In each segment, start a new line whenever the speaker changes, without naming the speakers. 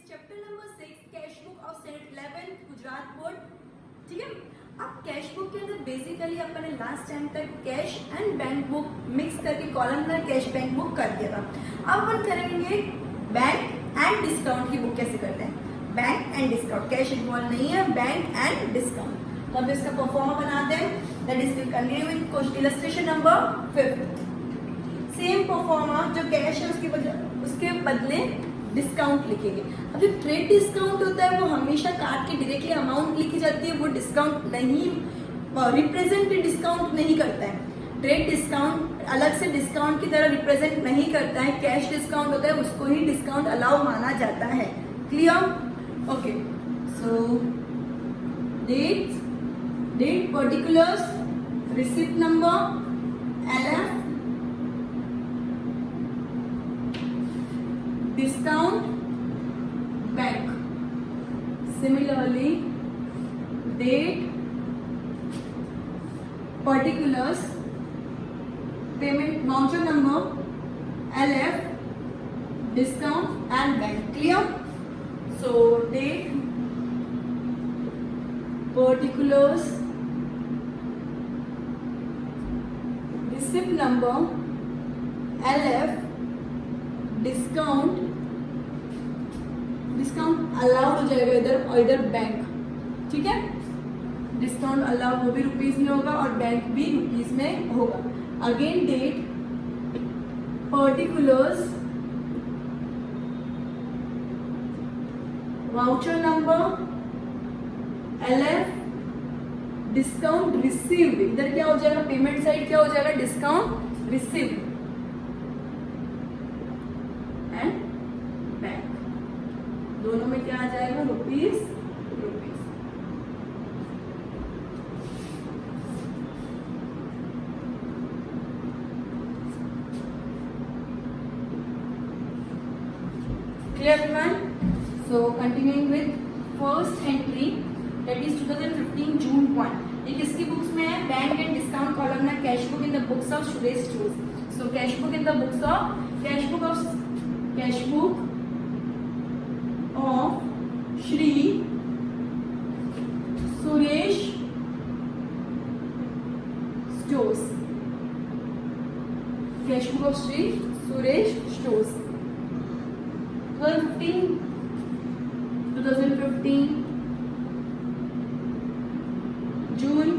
Chapter number 6 cash book of standard 11 Gujarat board. ठीक है, अब कैश बुक के अंदर बेसिकली अपन ने लास्ट टाइम तक cash and bank book mix करके कॉलमनर कैश बैंक बुक कर दिया था। अब अपन करेंगे बैंक एंड डिस्काउंट की बुक कैसे करते हैं। Bank and discount, cash involve नहीं है, बैंक एंड डिस्काउंट। तो अब इसका परफॉर्मा बनाते हैं। That is will continue with illustration number 5। Same pro forma जो कैश है उसके बदले डिस्काउंट लिखेंगे। अब जो ट्रेड डिस्काउंट होता है वो हमेशा काट के डायरेक्टली अमाउंट लिखी जाती है, वो डिस्काउंट नहीं रिप्रेजेंट डिस्काउंट नहीं करता है। ट्रेड डिस्काउंट अलग से डिस्काउंट की तरह रिप्रेजेंट नहीं करता है। कैश डिस्काउंट होता है उसको ही डिस्काउंट अलाउ माना जाता है। Clear? Okay, so date particulars, receipt number, LF, discount, bank. Similarly, date, particulars, payment voucher number, LF, discount and bank. Clear? So date, particulars, receipt number, LF, discount allowed हो जाएगा इधर और इधर bank. ठीक है, डिस्काउंट अलाउड वो भी rupees में होगा और बैंक भी रुपीज में होगा। Again date, particulars, voucher number, LF, discount received. इधर क्या हो जाएगा, पेमेंट साइड क्या हो जाएगा, डिस्काउंट रिसीव्ड एंड बैंक। दोनों में क्या आ जाएगा, rupees. Clear everyone? So continuing with first entry that is 2015 जून 1। ये किसकी बुक्स में है, bank and discount columnar cash book in the books of Suresh stores. So cash book in the books of cash book of Shri Suresh Stores. Cash book of Shri Suresh Stores. 2015 June.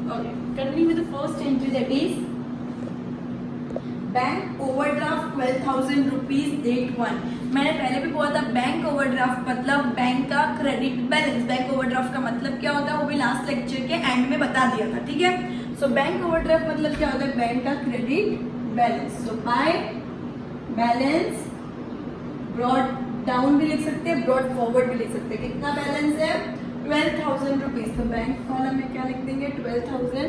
Okay, continue with the first entry, that is bank overdraft 12,000 rupees date 1। मैंने पहले भी बोला था bank overdraft मतलब bank का credit balance. Bank overdraft का मतलब क्या होता है वो भी लास्ट लेक्चर के एंड में बता दिया था। ठीक है, सो बैंक ओवरड्राफ्ट मतलब क्या होता है, बैंक का credit balance. So by balance brought down भी लिख सकते हैं, ब्रॉड फॉरवर्ड भी लिख सकते हैं। कितना बैलेंस है, 12,000 रुपीज। तो बैंक कॉलम में क्या लिख देंगे, 12,000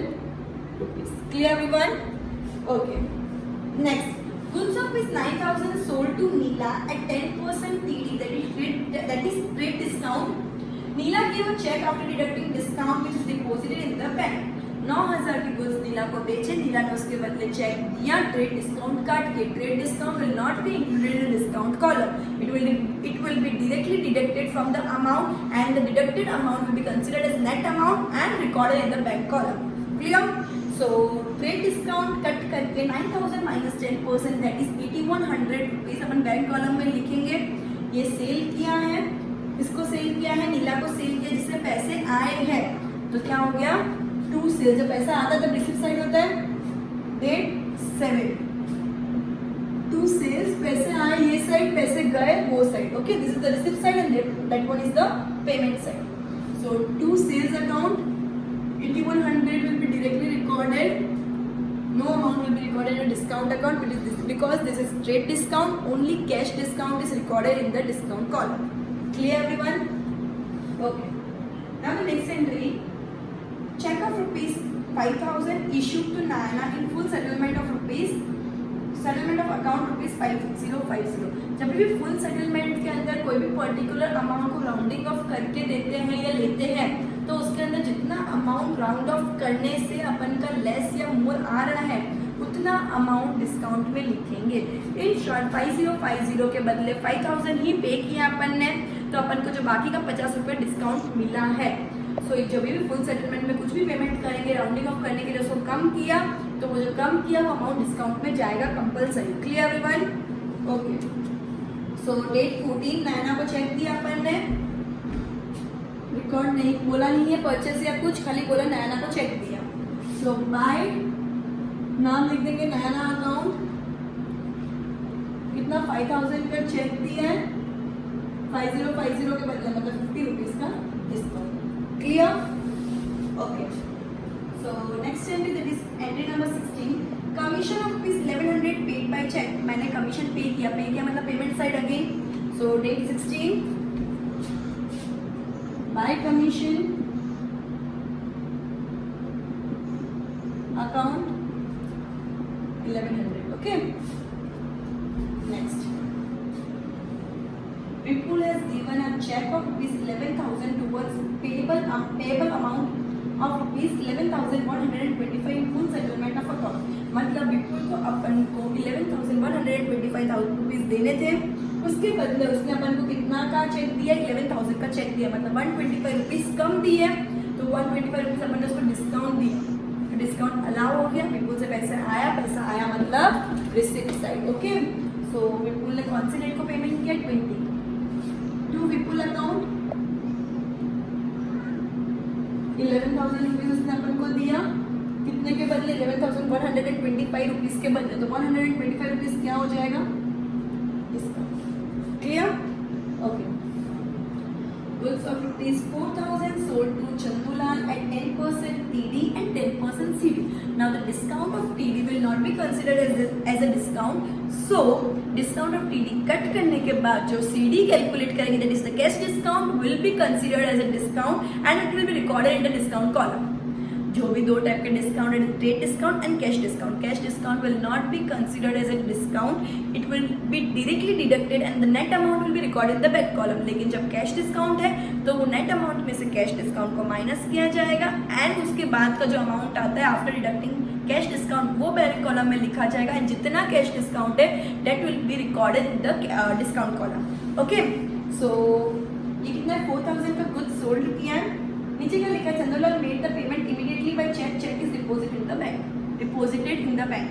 rupees. Clear everyone? Okay, next, goods of rupees 9,000 sold to Neela at 10% TD, that is trade discount. Neela gave a check after deducting discount which is deposited in the bank. 9,000 की goods नीला को बेचे, नीला ने उसके बदले check दिया trade discount काट के। Trade discount will not be included in discount column. It will be directly deducted from the amount and the deducted amount will be considered as net amount and recorded in the bank column. Clear? So trade discount cut करके 9,000 minus 10% that is 8,100 rupees upon bank column में लिखेंगे। ये cell किया है, इसको cell किया है, नीला को सेल किया जिससे पैसे आए हैं। तो क्या हो गया, 2 सेल। जब पैसा आता है तब रिसिप्ट साइड होता है, डेट 7। 2 सेल्स, पैसे आए ये साइड, पैसे गए वो side. Okay, this is the receipt side and that one is the payment side. So 2 sales account, 8,100 will be directly recorded. No amount will be recorded in a discount account because this is trade discount. Only cash discount is recorded in the discount column. Clear everyone? Okay. Now the next entry, check of rupees 5,000 issued to Nayana in full settlement of account rupees 5050। जब भी full settlement के अंदर कोई भी particular amount को rounding off करके देते हैं या लेते हैं तो उसके अंदर जितना अमाउंट राउंड ऑफ करने से अपन का लेस या मोर आ रहा है उतना अमाउंट डिस्काउंट में लिखेंगे। इन शॉर्ट 5050 के बदले 5000 ही पे किया अपन ने, तो अपन को जो बाकी का 50 रुपये डिस्काउंट मिला है। सो जब भी फुल सेटलमेंट में कुछ भी पेमेंट करेंगे, राउंडिंग ऑफ करने के लिए उसको कम किया, तो वो जो कम किया वो अमाउंट डिस्काउंट में जाएगा compulsory. Clear everyone? Okay. So date 14 नैना को चेक दिया अपन ने, रिकॉर्ड नहीं बोला नहीं है परचेस या कुछ, खाली बोला नैना को चेक दिया। सो बाय नाम लिख देंगे नैना अकाउंट, कितना 5000 का चेक दिया है, 5050 के बदले मतलब 50 रुपीज का discount. Clear? Okay. So next entry that is entry number 16, commission of ₹1100 paid by cheque. मैंने कमीशन पे किया मतलब payment side again. So date 16 by commission account 1100। Okay, next Vipul has given a check of ₹11,000 towards payable amount of ₹11,125 in full settlement of account। मतलब विपुल को अपन को 11,125 देने थे, उसके बदले उसने अपन को कितना का चेक दिया, 11,000 का चेक दिया, मतलब 125 रुपीज कम दिए, तो 125 रुपीज अपन ने उसको डिस्काउंट दिया, तो डिस्काउंट अलाउ हो गया। विपुल से पैसा आया मतलब रिसिप्ट साइड। ओके, सो विपुल ने कौन से डेट को पेमेंट किया, 20 टू विपुल अकाउंट 11,000 रुपीज उसने अपन को दिया, कितने के बदले 11,125 रुपीज के बदले, तो 125 रुपीज क्या हो जाएगा इसका। Clear? Okay. Goods of ₹4,000 sold to Chandulal at 10% TD and 10% CD. Now the discount of TD will not be considered as a discount. So discount of TD cut करने के बाद जो CD कैलकुलेट करेंगे, that is the cash discount, will be considered as a discount and it will be recorded in the discount column. जो भी दो type के discount है, trade discount and cash discount. Cash discount will not be considered as a discount, it will be directly deducted and the net amount will be recorded in the back column. लेकिन जब cash discount है तो वो net amount में से cash discount को minus किया जाएगा एंड उसके बाद का जो अमाउंट आता है आफ्टर डिडक्टिंग कैश डिस्काउंट वो बैक कॉलम में लिखा जाएगा एंड जितना कैश डिस्काउंट है that will be recorded in the discount column. Okay, so ये कितना है, 4,000 का गुड्स सोल्ड किया है। नीचे क्या लिखा है, Chandulal made the payment immediately by cheque, cheque is deposited in the bank.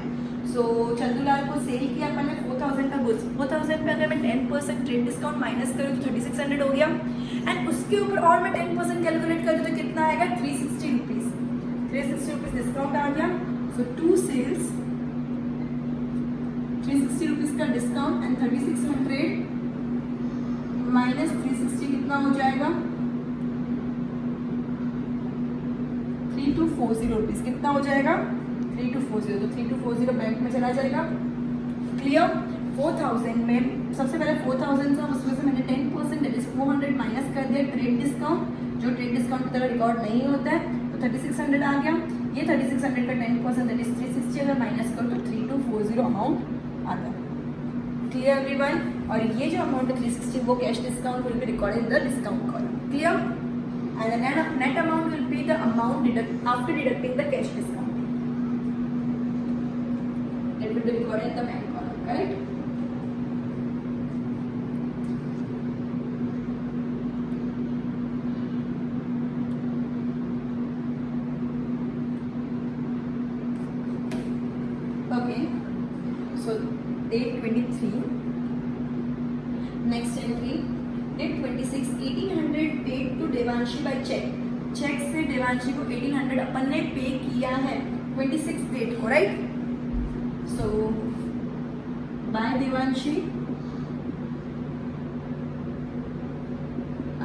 सो चंदूलाल को सेल किया अपन ने 4,000 का गुड्स। 4,000 पे अगर मैं 10% ट्रेड डिस्काउंट माइनस करूँ तो 3,600 हो गया एंड उसके ऊपर और मैं 10% कैलकुलेट करूँ तो कितना आएगा, 360 रुपीज। 360 रुपीज डिस्काउंट आ गया। सो टू सेल्स 360 रुपीज का डिस्काउंट एंड 3,600 माइनस 360 कितना हो जाएगा, 3,240 रुपीज। कितना हो जाएगा, 3,240, तो 3,240 बैंक में चला जाएगा। क्लियर? 4,000 में सबसे पहले 4,000 था, उसमें से मैंने 10% दैट इज 400 माइनस कर दिया ट्रेड डिस्काउंट, जो ट्रेड डिस्काउंट की तरह रिकॉर्ड नहीं होता है, तो 3,600 आ गया। ये 3,600 का 10% दैट इज 360 अगर माइनस करो तो 3,240 अमाउंट आता है। Clear everyone? और ये जो अमाउंट है 360 वो cash discount will be recorded in the discount column. Clear? And the net amount will be the amount after deducting the cash discount. It will be recorded in the bank column, correct? Okay. So date 23. Next entry. Date 26, 1,800 paid to Devanshi by check। Cheque से देवांशी को 1,800 अपन ने पे किया है 26 date को, right? सो bye Devanshi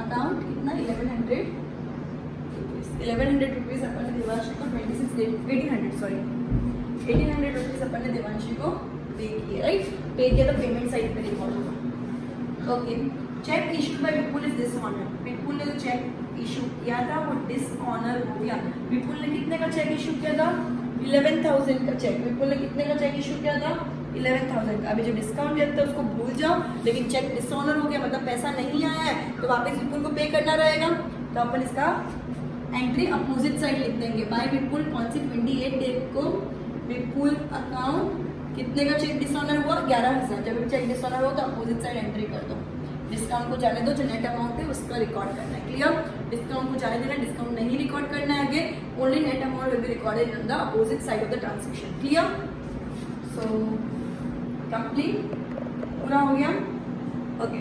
account कितना, 1,100 rupees अपन ने देवांशी को 26 डेट 1,800 रुपीज अपन ने देवांशी को पे किया, राइट? पे किया तो पेमेंट साइड पे रिकॉर्ड होगा। Okay, cheque issue by Vipul is dishonour. Vipul ने जो चेक इशू किया था वो डिसऑनर हो गया। विपुल ने कितने का चेक इशू किया था, 11,000 का चेक। विपुल ने कितने का चेक इशू किया था, 11,000 का। अभी जो डिस्काउंट दिया था उसको भूल जाओ, लेकिन चेक डिसऑनर हो गया मतलब पैसा नहीं आया है तो वापस विपुल को पे करना रहेगा। तो अपन इसका एंट्री अपोजिट साइड लिख देंगे। बाय विपुल कौन सी 28 डेट को फुल अकाउंट कितने का चेक डिसऑनर हुआ 11,000। जब भी चेक डिसऑनर हो तो अपोजिट साइड एंट्री कर दो। डिस्काउंट को जाने दो, जो नेट अमाउंट है उसका रिकॉर्ड करना है। क्लियर? डिस्काउंट को जाने देना, डिस्काउंट नहीं रिकॉर्ड करना है आगे। Only net amount will be recorded in the opposite side of the transaction. Clear? So complete, पूरा हो गया। ओके,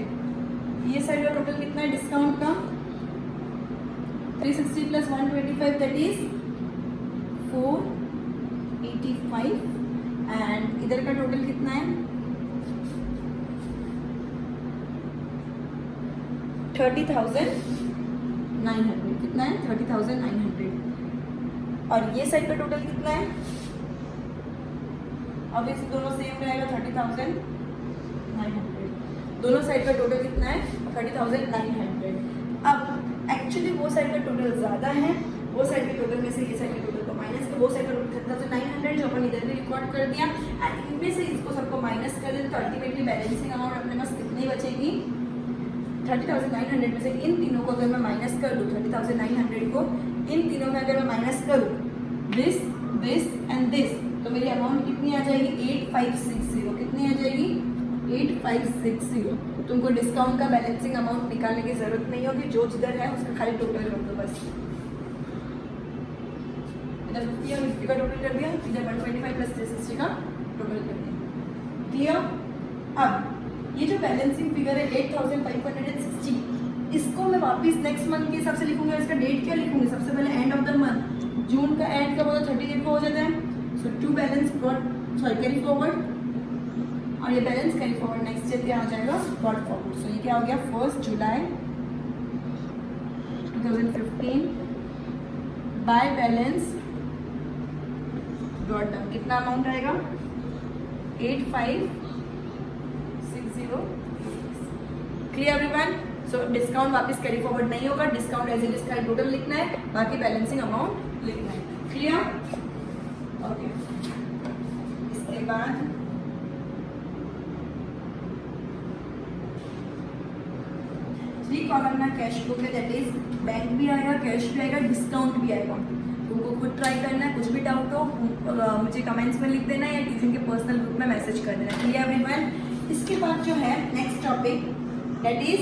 ये साइड का टोटल कितना है डिस्काउंट का 360 प्लस 125 दैट इज 485 एंड इधर का टोटल कितना है 30,900। कितना है 30,900। और ये साइड का टोटल कितना है, अब इस दोनों सेम रहेगा 30,900। दोनों साइड का टोटल कितना है 30,900। अब एक्चुअली वो साइड का टोटल ज़्यादा है, वो साइड के टोटल में से ये साइड के टोटल को माइनस कर, वो साइड का टोटल 30,900 जो अपन इधर भी रिकॉर्ड कर दिया एंड इनमें से इसको सबको माइनस कर दें तो अल्टीमेटली बैलेंसिंग अमाउंट अपने पास कितनी बचेगी 30,900 में से इन तीनों को अगर मैं माइनस कर दूँ 30,900 को इन तीनों में अगर मैं माइनस करूँ दिस एंड दिस तो मेरी अमाउंट कितनी आ जाएगी 8560। कितनी आ जाएगी 8560। तुमको डिस्काउंट का बैलेंसिंग अमाउंट निकालने की जरूरत नहीं होगी, जो जिधर है उसका खाली टोटल कर दो बस। इधर 50 और 50 का टोटल कर दिया, इधर 125 प्लस 360 का टोटल कर दिया। क्लियर? अब ये जो बैलेंसिंग फिगर है 8,560 इसको मैं वापस नेक्स्ट मंथ के हिसाब से लिखूंगी। इसका डेट क्या लिखूंगी, सबसे पहले एंड ऑफ द मंथ, जून का एंड कब होता है 30 को हो जाता है। सो टू बैलेंस कैरी फॉरवर्ड और ये balance carry forward next day क्या आ जाएगा ब्रॉट फॉरवर्ड। सो ये क्या हो गया 1 जुलाई 2015 बाय बैलेंस ब्रॉट डाउन। कितना अमाउंट आएगा 8560। Clear everyone? सो डिस्काउंट वापस कैरी फॉरवर्ड नहीं होगा, डिस्काउंट एज इट इज का टोटल लिखना है, बाकी बैलेंसिंग अमाउंट लिखना है। क्लियर? ओके, इसके बाद थ्री कॉलम ना कैश बुक है दैट इज बैंक भी आएगा, कैश भी आएगा, डिस्काउंट भी आएगा। तुमको खुद ट्राई करना है, कुछ भी डाउट हो मुझे कमेंट्स में लिख देना या ट्यूशन के पर्सनल ग्रुप में मैसेज कर देना। Clear everyone? इसके बाद जो है नेक्स्ट टॉपिक दैट इज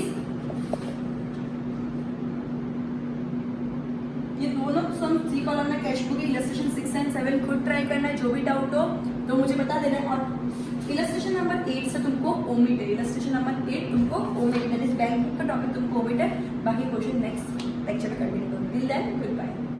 ये दोनों सम 3 कॉलम में कैश बुक इलस्ट्रेशन 6 एंड 7 खुद ट्राई करना है। जो भी डाउट हो तो मुझे बता देना है। और इलस्ट्रेशन नंबर 8 से तुमको ओमिट है, इलस्ट्रेशन नंबर 8 तुमको ओमिट है, बैंक का टॉपिक तुमको ओमिट है, बाकी क्वेश्चन नेक्स्ट लेक्चर में कंटिन्यू करूंगी। Till then good bye.